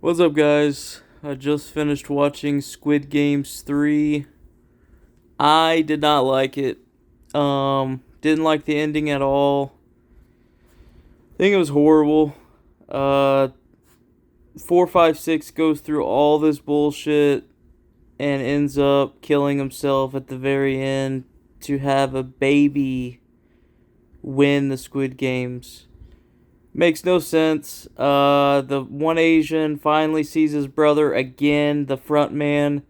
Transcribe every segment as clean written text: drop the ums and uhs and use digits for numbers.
What's up, guys? I just finished watching Squid Games 3. I did not like it. Didn't like the ending at all. I think it was horrible. Uh, 456 goes through all this bullshit and ends up killing himself at the very end to have a baby win the Squid Games. Makes no sense. The one Asian finally sees his brother again, the front man,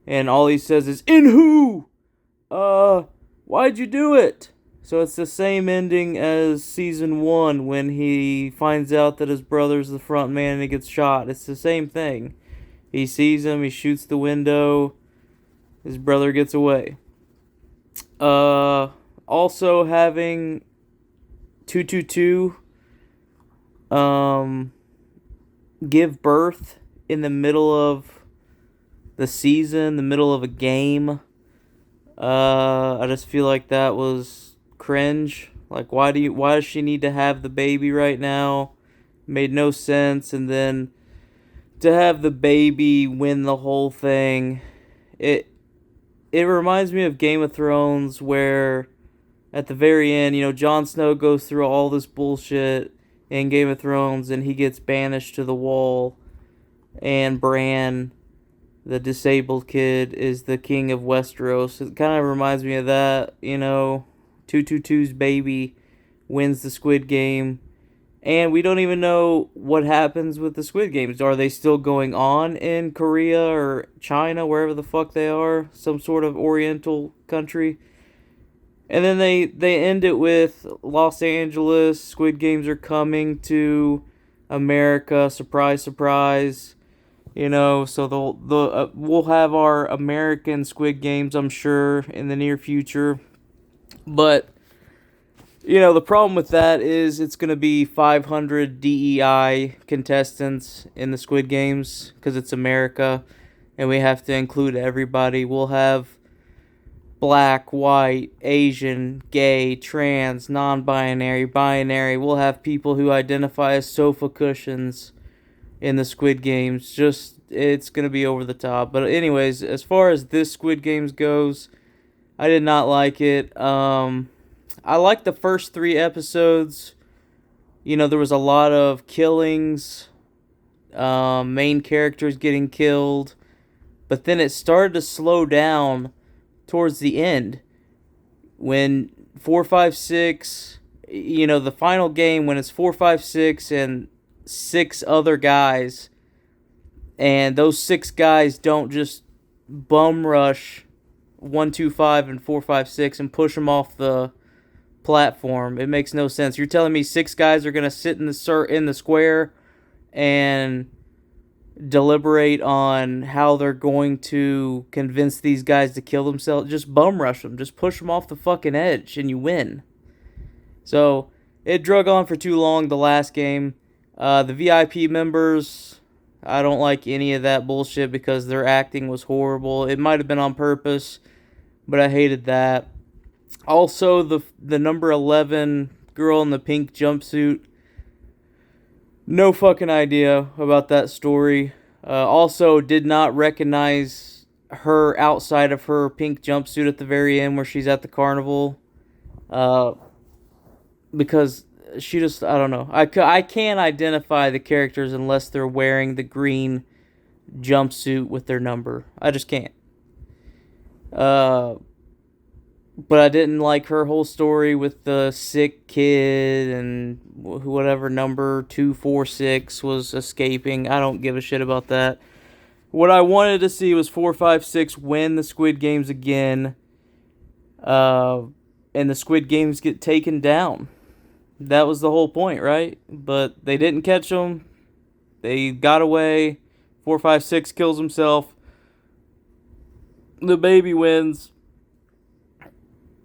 and all he says is, "In who? Why'd you do it?" So it's the same ending as season one when he finds out that his brother's the front man and he gets shot. It's the same thing. He sees him, he shoots the window, his brother gets away. Also having 222 um give birth in the middle of the season, the middle of a game. I just feel like that was cringe. Like, why does she need to have the baby right now? Made no sense. And then to have the baby win the whole thing, it it reminds me of Game of Thrones, where at the very end, Jon Snow goes through all this bullshit in Game of Thrones and he gets banished to the wall, and Bran, the disabled kid, is the king of Westeros. It kind of reminds me of that, 222's baby wins the Squid Game, and we don't even know what happens with the Squid Games. Are they still going on in Korea or China, wherever the fuck they are, some sort of oriental country? And then they end it with Los Angeles. Squid Games are coming to America. Surprise, surprise. So we'll have our American Squid Games, I'm sure, in the near future. But the problem with that is it's going to be 500 DEI contestants in the Squid Games because it's America, and we have to include everybody. We'll have black, white, Asian, gay, trans, non-binary, binary. We'll have people who identify as sofa cushions in the Squid Games. Just, it's going to be over the top. But anyways, as far as this Squid Games goes, I did not like it. I liked the first 3 episodes. There was a lot of killings, main characters getting killed, but then it started to slow down towards the end when 456, the final game, when it's 456 and 6 other guys, and those 6 guys don't just bum rush 125 and 456 and push them off the platform. It makes no sense. You're telling me 6 guys are gonna sit in the square and deliberate on how they're going to convince these guys to kill themselves? Just bum rush them. Just push them off the fucking edge and you win. So it drug on for too long, the last game. The VIP members, I don't like any of that bullshit because their acting was horrible. It might have been on purpose, but I hated that. Also, the number 11 girl in the pink jumpsuit, no fucking idea about that story. Also, did not recognize her outside of her pink jumpsuit at the very end where she's at the carnival. Because she just, I don't know. I can't identify the characters unless they're wearing the green jumpsuit with their number. I just can't. But I didn't like her whole story with the sick kid and whatever number 246 was escaping. I don't give a shit about that. What I wanted to see was 456 win the Squid Games again, and the Squid Games get taken down. That was the whole point, right? But they didn't catch them. They got away. 456 kills himself. The baby wins.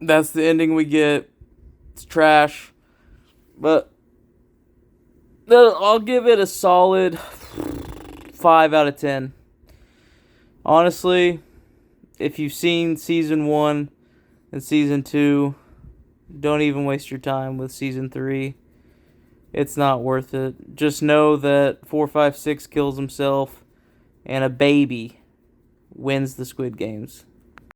That's the ending we get. It's trash. But I'll give it a solid 5 out of 10. Honestly, if you've seen season 1 and season 2, don't even waste your time with season 3. It's not worth it. Just know that 456 kills himself and a baby wins the Squid Games.